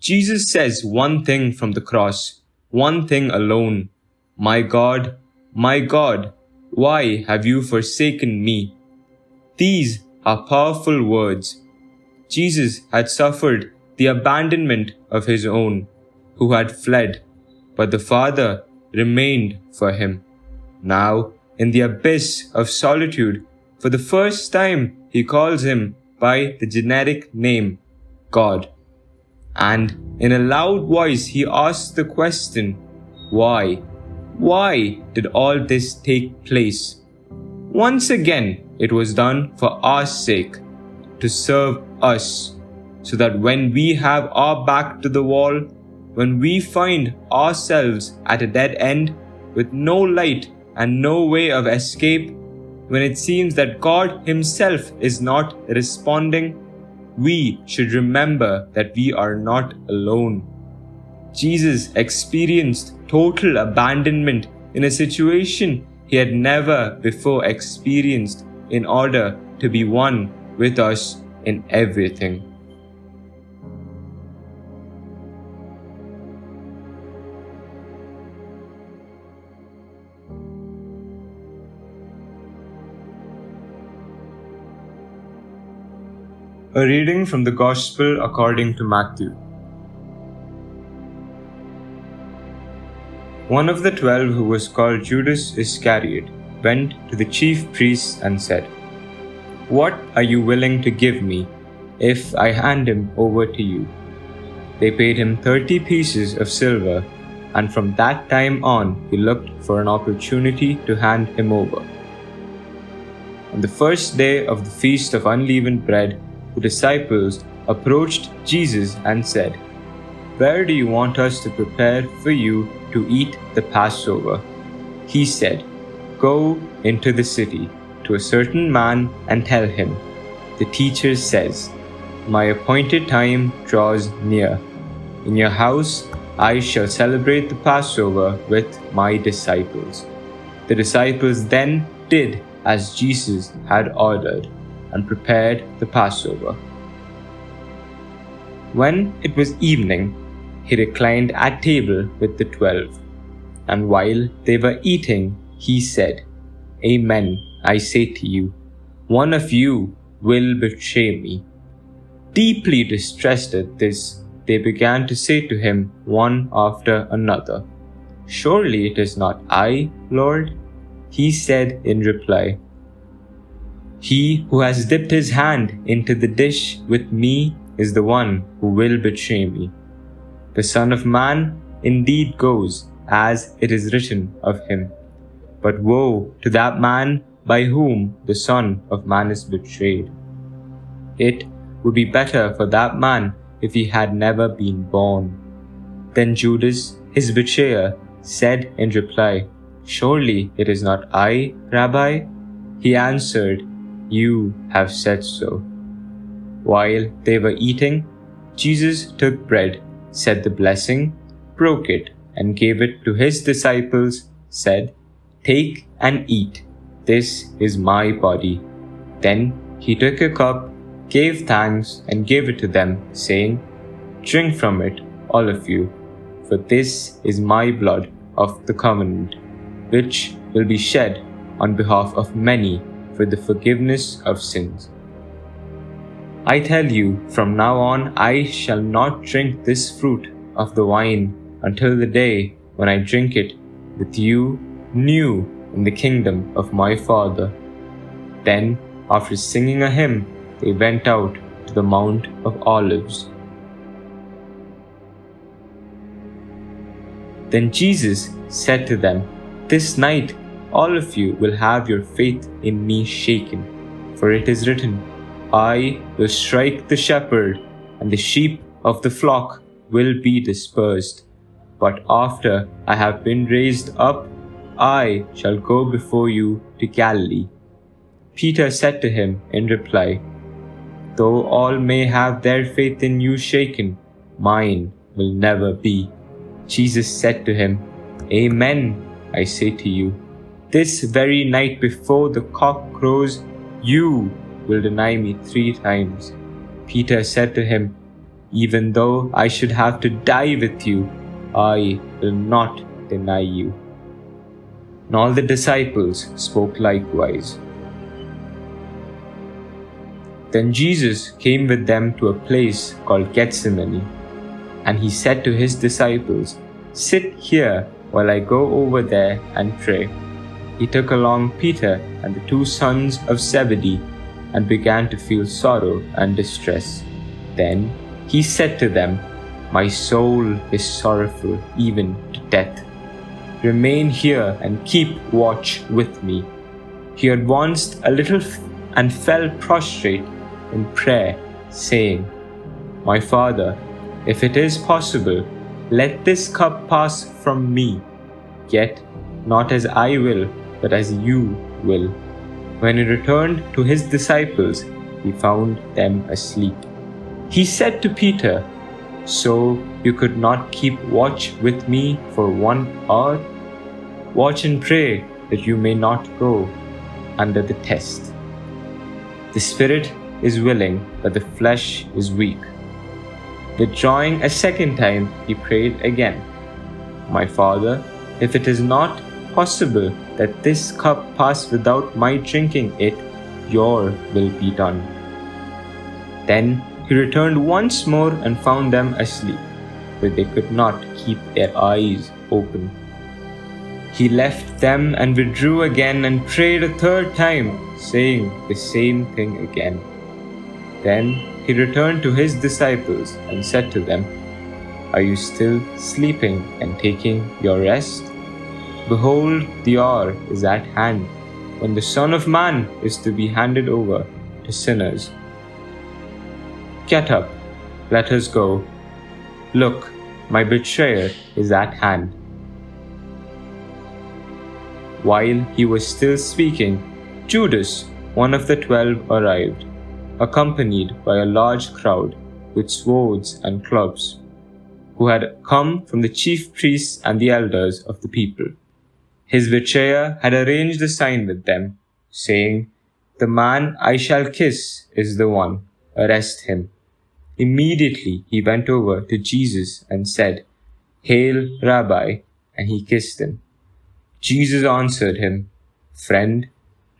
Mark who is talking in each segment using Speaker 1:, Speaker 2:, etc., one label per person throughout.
Speaker 1: Jesus says one thing from the cross, one thing alone. My God, why have you forsaken me? These are powerful words. Jesus had suffered the abandonment of his own, who had fled, but the Father remained for him. Now, in the abyss of solitude, for the first time he calls him by the generic name, God. And in a loud voice he asks the question, why? Why did all this take place? Once again, it was done for our sake, to serve us, so that when we have our back to the wall, when we find ourselves at a dead end with no light and no way of escape, when it seems that God Himself is not responding, we should remember that we are not alone. Jesus experienced total abandonment in a situation He had never before experienced in order to be one with us in everything. A reading from the Gospel according to Matthew. One of the 12, who was called Judas Iscariot, went to the chief priests and said, "What are you willing to give me if I hand him over to you?" They paid him 30 pieces of silver, and from that time on he looked for an opportunity to hand him over. On the first day of the Feast of Unleavened Bread, the disciples approached Jesus and said, "Where do you want us to prepare for you to eat the Passover?" He said, "Go into the city to a certain man and tell him, 'The teacher says, my appointed time draws near. In your house I shall celebrate the Passover with my disciples.'" The disciples then did as Jesus had ordered and prepared the Passover. When it was evening, he reclined at table with the 12, and while they were eating, he said, "Amen, I say to you, one of you will betray me." Deeply distressed at this, they began to say to him one after another, "Surely it is not I, Lord?" He said in reply, "He who has dipped his hand into the dish with me is the one who will betray me. The Son of Man indeed goes as it is written of him, but woe to that man by whom the Son of Man is betrayed. It would be better for that man if he had never been born." Then Judas, his betrayer, said in reply, "Surely it is not I, Rabbi?" He answered, "You have said so." While they were eating, Jesus took bread, said the blessing, broke it, and gave it to his disciples, said, "Take and eat. This is my body." Then he took a cup, gave thanks, and gave it to them, saying, "Drink from it, all of you, for this is my blood of the covenant, which will be shed on behalf of many for the forgiveness of sins. I tell you, from now on I shall not drink this fruit of the wine until the day when I drink it with you new in the kingdom of my Father." Then, after singing a hymn, they went out to the Mount of Olives. Then Jesus said to them, "This night all of you will have your faith in me shaken, for it is written, 'I will strike the shepherd, and the sheep of the flock will be dispersed.' But after I have been raised up, I shall go before you to Galilee." Peter said to him in reply, "Though all may have their faith in you shaken, mine will never be." Jesus said to him, "Amen, I say to you, this very night before the cock crows, you will deny me 3 times. Peter said to him, Even though I should have to die with you, I will not deny you." And all the disciples spoke likewise. Then Jesus came with them to a place called Gethsemane, and he said to his disciples, "Sit here while I go over there and pray." He took along Peter and the 2 sons of Zebedee and began to feel sorrow and distress. Then he said to them, "My soul is sorrowful even to death. Remain here and keep watch with me." He advanced a little and fell prostrate in prayer, saying, "My Father, if it is possible, let this cup pass from me. Yet not as I will, but as you will." When he returned to his disciples, he found them asleep. He said to Peter, "So you could not keep watch with me for 1 hour? Watch and pray that you may not go under the test. The spirit is willing, but the flesh is weak." Withdrawing a second time, he prayed again, "My Father, if it is not possible that this cup pass without my drinking it, your will be done." Then he returned once more and found them asleep, for they could not keep their eyes open. He left them and withdrew again and prayed a third time, saying the same thing again. Then he returned to his disciples and said to them, "Are you still sleeping and taking your rest? Behold, the hour is at hand, when the Son of Man is to be handed over to sinners. Get up, let us go. Look, my betrayer is at hand." While he was still speaking, Judas, one of the 12, arrived, accompanied by a large crowd with swords and clubs, who had come from the chief priests and the elders of the people. His betrayer had arranged a sign with them, saying, "The man I shall kiss is the one. Arrest him." Immediately he went over to Jesus and said, "Hail, Rabbi," and he kissed him. Jesus answered him, "Friend,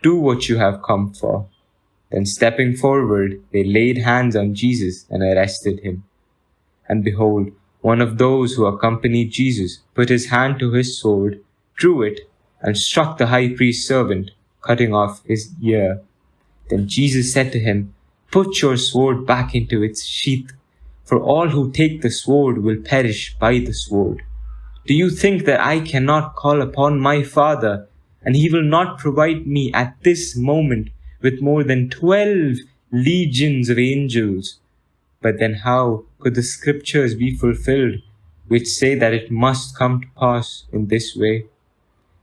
Speaker 1: do what you have come for." Then stepping forward, they laid hands on Jesus and arrested him. And behold, one of those who accompanied Jesus put his hand to his sword, drew it, and struck the high priest's servant, cutting off his ear. Then Jesus said to him, "Put your sword back into its sheath, for all who take the sword will perish by the sword. Do you think that I cannot call upon my Father, and he will not provide me at this moment with more than 12 legions of angels? But then how could the scriptures be fulfilled, which say that it must come to pass in this way?"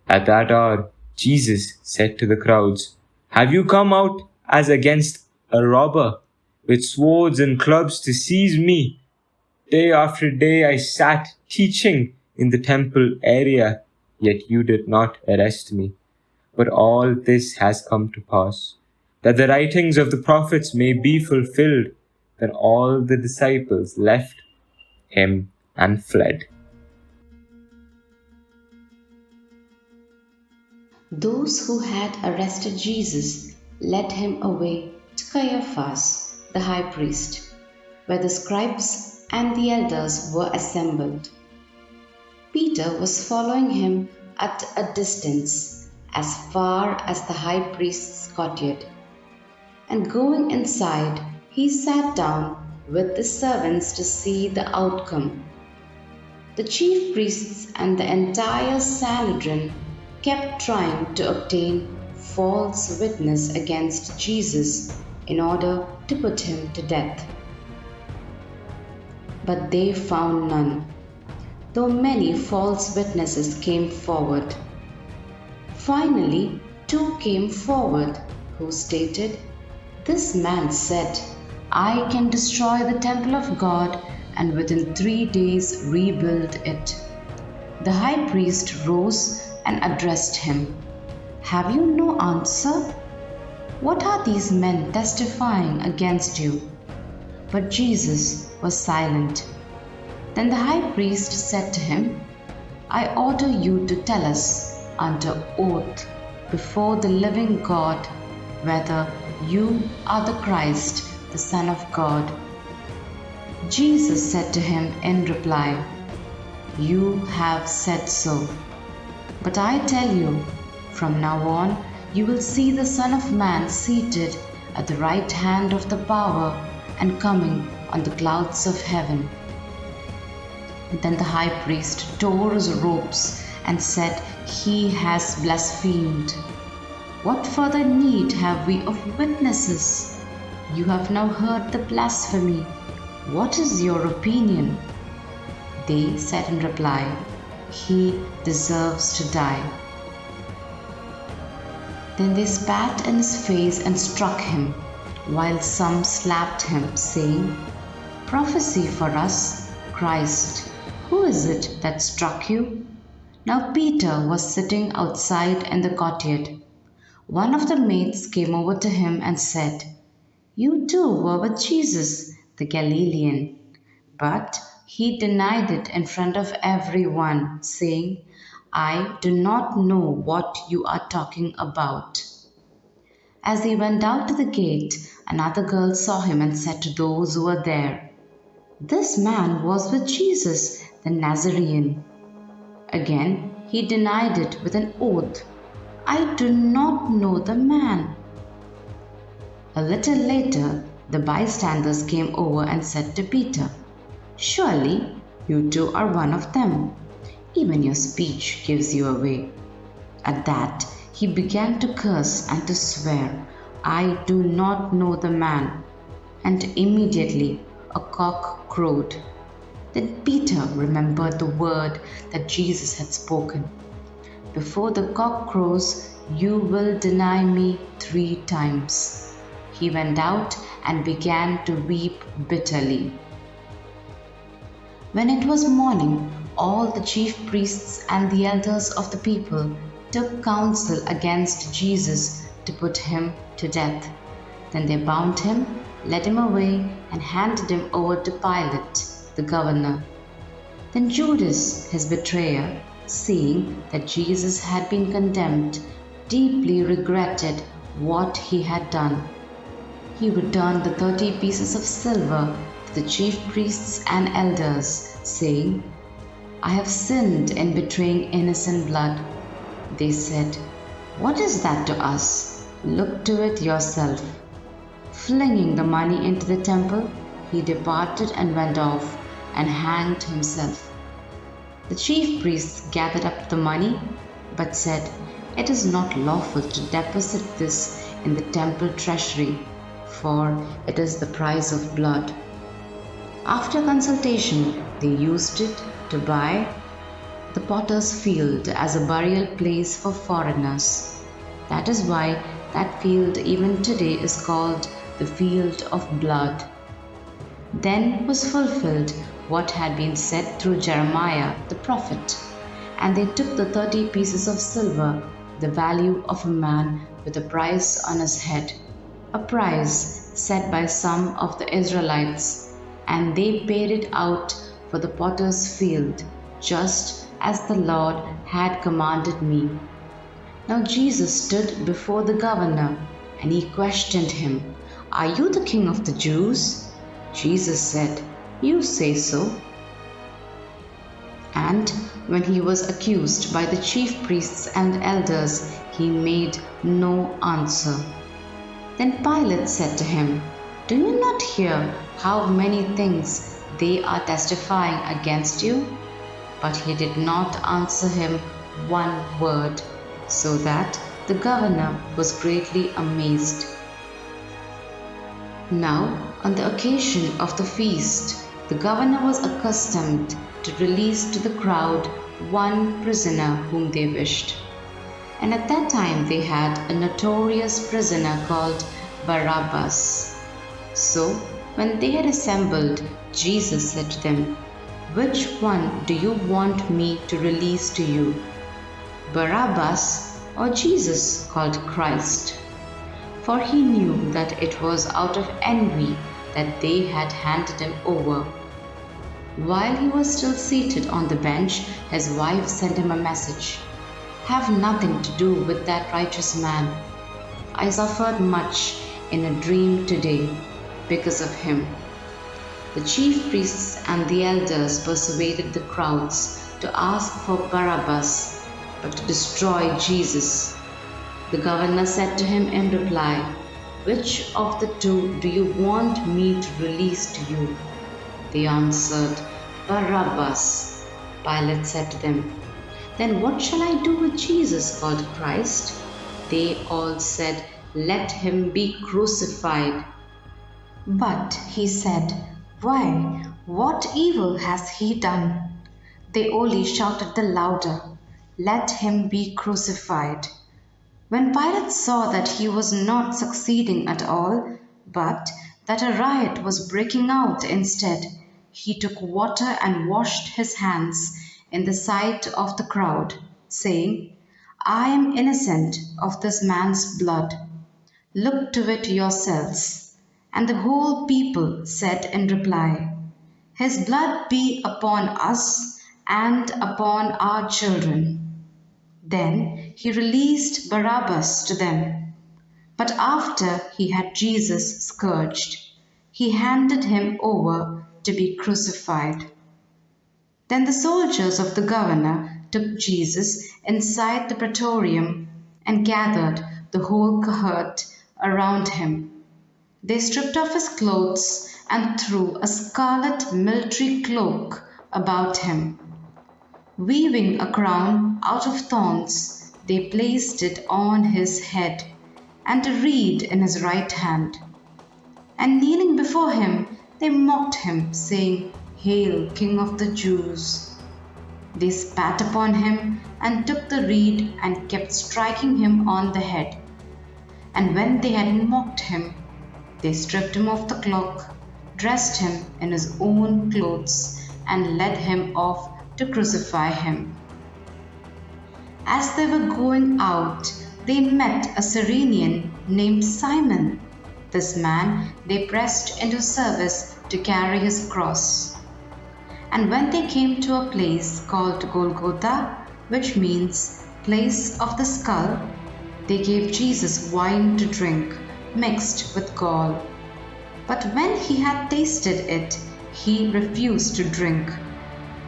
Speaker 1: At that hour, Jesus said to the crowds, "Have you come out as against a robber, with swords and clubs to seize me? Day after day I sat teaching in the temple area, yet you did not arrest me. But all this has come to pass, that the writings of the prophets may be fulfilled." Then all the disciples left him and fled.
Speaker 2: Those who had arrested Jesus led him away to Caiaphas, the high priest, where the scribes and the elders were assembled. Peter was following him at a distance, as far as the high priest's courtyard. And going inside, he sat down with the servants to see the outcome. The chief priests and the entire Sanhedrin kept trying to obtain false witness against Jesus in order to put him to death. But they found none, though many false witnesses came forward. Finally, 2 came forward who stated, "This man said, 'I can destroy the temple of God and within 3 days rebuild it.'" The high priest rose and addressed him, "Have you no answer? What are these men testifying against you?" But Jesus, was silent. Then the high priest said to him, I order you to tell us under oath before the living God whether you are the Christ, the Son of God. Jesus said to him in reply, You have said so. But I tell you, from now on you will see the Son of Man seated at the right hand of the power and coming on the clouds of heaven. Then the high priest tore his robes and said, He has blasphemed. What further need have we of witnesses? You have now heard the blasphemy. What is your opinion? They said in reply, He deserves to die. Then they spat in his face and struck him, while some slapped him, saying, Prophesy for us, Christ. Who is it that struck you? Now Peter was sitting outside in the courtyard. One of the maids came over to him and said, You too were with Jesus, the Galilean. But he denied it in front of everyone, saying, I do not know what you are talking about. As he went out to the gate, another girl saw him and said to those who were there, This man was with Jesus, the Nazarene. Again, he denied it with an oath, I do not know the man. A little later, the bystanders came over and said to Peter, Surely you too are one of them. Even your speech gives you away. At that, he began to curse and to swear, I do not know the man. And immediately a cock crowed. Then Peter remembered the word that Jesus had spoken. Before the cock crows, you will deny me 3 times. He went out and began to weep bitterly. When it was morning, all the chief priests and the elders of the people took counsel against Jesus to put him to death. Then they bound him, led him away, and handed him over to Pilate, the governor. Then Judas, his betrayer, seeing that Jesus had been condemned, deeply regretted what he had done. He returned the 30 pieces of silver to the chief priests and elders, saying, I have sinned in betraying innocent blood. They said, What is that to us? Look to it yourself. Flinging the money into the temple, he departed and went off and hanged himself. The chief priests gathered up the money, but said, It is not lawful to deposit this in the temple treasury, for it is the price of blood. After consultation, they used it to buy the potter's field as a burial place for foreigners. That is why that field even today is called the field of blood. Then was fulfilled what had been said through Jeremiah the prophet, and they took the 30 pieces of silver, the value of a man with a price on his head, a price set by some of the Israelites, and they paid it out for the potter's field, just as the Lord had commanded me. Now Jesus stood before the governor, and he questioned him, Are you the king of the Jews? Jesus said, You say so. And when he was accused by the chief priests and elders, he made no answer. Then Pilate said to him, Do you not hear how many things they are testifying against you? But he did not answer him one word, so that the governor was greatly amazed. Now, on the occasion of the feast, the governor was accustomed to release to the crowd one prisoner whom they wished. And at that time they had a notorious prisoner called Barabbas. So, when they had assembled, Jesus said to them, Which one do you want me to release to you, Barabbas or Jesus called Christ? For he knew that it was out of envy that they had handed him over. While he was still seated on the bench, his wife sent him a message. "Have nothing to do with that righteous man. I suffered much in a dream today because of him." The chief priests and the elders persuaded the crowds to ask for Barabbas, but to destroy Jesus. The governor said to him in reply, "Which of the two do you want me to release to you?" They answered, "Barabbas." Pilate said to them, "Then what shall I do with Jesus called Christ?" They all said, "Let him be crucified." But he said, "Why, what evil has he done?" They only shouted the louder, "Let him be crucified." When Pilate saw that he was not succeeding at all, but that a riot was breaking out instead, he took water and washed his hands in the sight of the crowd, saying, "I am innocent of this man's blood. Look to it yourselves." And the whole people said in reply, "His blood be upon us and upon our children." Then he released Barabbas to them. But after he had Jesus scourged, he handed him over to be crucified. Then the soldiers of the governor took Jesus inside the praetorium and gathered the whole cohort around him. They stripped off his clothes and threw a scarlet military cloak about him. Weaving a crown out of thorns, they placed it on his head and a reed in his right hand. And kneeling before him, they mocked him, saying, "Hail, King of the Jews!" They spat upon him and took the reed and kept striking him on the head. And when they had mocked him, they stripped him of the cloak, dressed him in his own clothes, and led him off to crucify him. As they were going out, they met a Cyrenian named Simon. This man they pressed into service to carry his cross. And when they came to a place called Golgotha, which means place of the skull, they gave Jesus wine to drink, mixed with gall. But when he had tasted it, he refused to drink.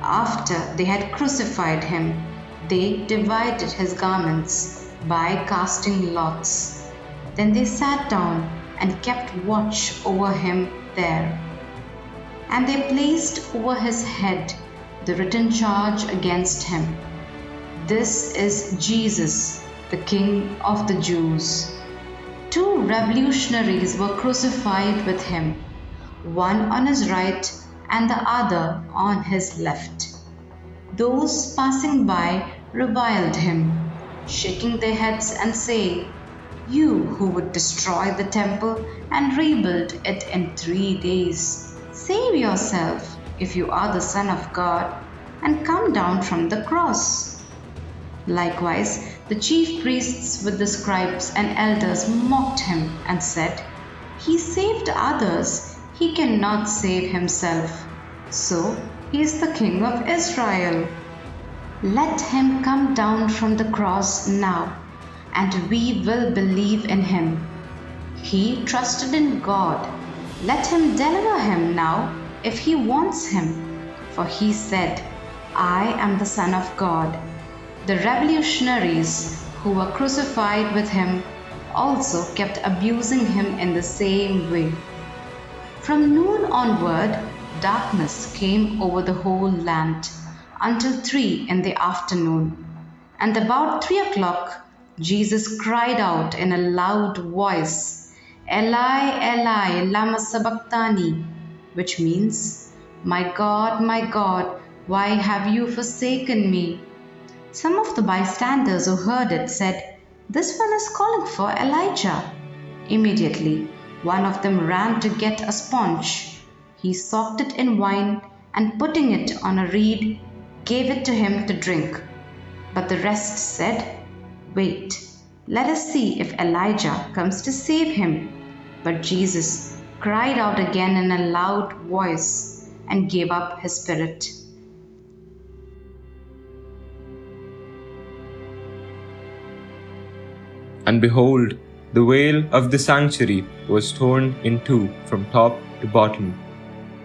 Speaker 2: After they had crucified him, they divided his garments by casting lots. Then they sat down and kept watch over him there. And they placed over his head the written charge against him, "This is Jesus, the King of the Jews." Two revolutionaries were crucified with him, one on his right and the other on his left. Those passing by reviled him, shaking their heads and saying, "You who would destroy the temple and rebuild it in 3 days, save yourself if you are the Son of God, and come down from the cross." Likewise, the chief priests with the scribes and elders mocked him and said, "He saved others, he cannot save himself. So he is the King of Israel. Let him come down from the cross now, and we will believe in him. He trusted in God. Let him deliver him now if he wants him, for he said, 'I am the Son of God.'" The revolutionaries who were crucified with him also kept abusing him in the same way. From noon onward, darkness came over the whole land until 3 in the afternoon. And about 3 o'clock, Jesus cried out in a loud voice, "Eli, Eli, lama sabachthani," which means, my God, why have you forsaken me?" Some of the bystanders who heard it said, "This one is calling for Elijah." Immediately, one of them ran to get a sponge. He soaked it in wine and putting it on a reed, gave it to him to drink. But the rest said, "Wait, let us see if Elijah comes to save him." But Jesus cried out again in a loud voice, and gave up his spirit.
Speaker 1: And behold, the veil of the sanctuary was torn in two from top to bottom.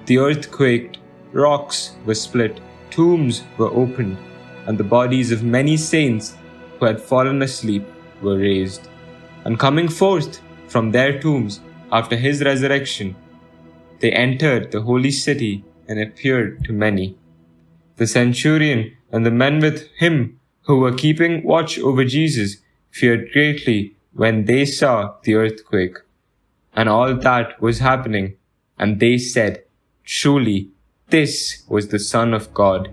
Speaker 1: The earth quaked, rocks were split, tombs were opened, and the bodies of many saints who had fallen asleep were raised. And coming forth from their tombs after his resurrection, they entered the holy city and appeared to many. The centurion and the men with him who were keeping watch over Jesus feared greatly when they saw the earthquake and all that was happening, and they said, "Truly, this was the Son of God."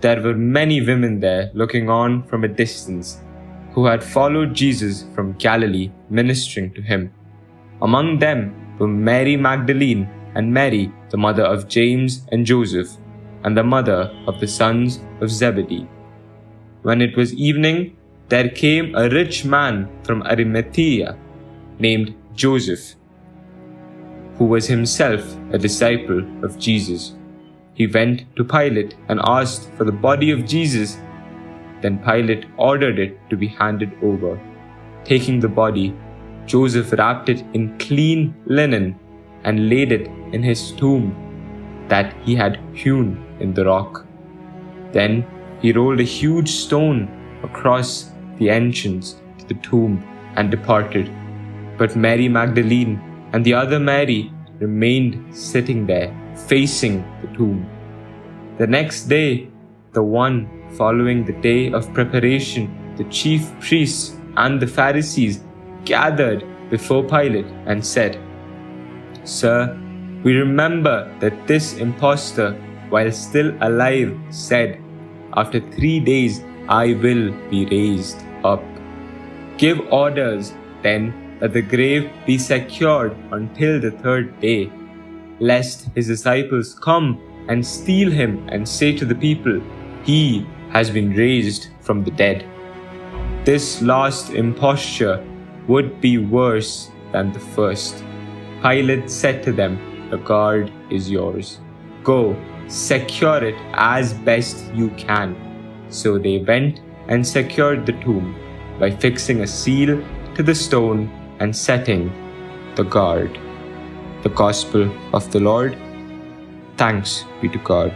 Speaker 1: There were many women there looking on from a distance, who had followed Jesus from Galilee, ministering to him. Among them were Mary Magdalene and Mary, the mother of James and Joseph, and the mother of the sons of Zebedee. When it was evening, there came a rich man from Arimathea, named Joseph, who was himself a disciple of Jesus. He went to Pilate and asked for the body of Jesus. Then Pilate ordered it to be handed over. Taking the body, Joseph wrapped it in clean linen and laid it in his tomb that he had hewn in the rock. Then he rolled a huge stone across the entrance to the tomb and departed. But Mary Magdalene and the other Mary remained sitting there, facing the tomb. The next day, the one following the day of preparation, the chief priests and the Pharisees gathered before Pilate and said, "Sir, we remember that this impostor, while still alive, said, 'After 3 days I will be raised up.' Give orders, then, that the grave be secured until the 3rd day, lest his disciples come and steal him and say to the people, 'He has been raised from the dead.' This last imposture would be worse than the first." Pilate said to them, "The guard is yours. Go, secure it as best you can." So they went and secured the tomb by fixing a seal to the stone and setting the guard. The Gospel of the Lord. Thanks be to God.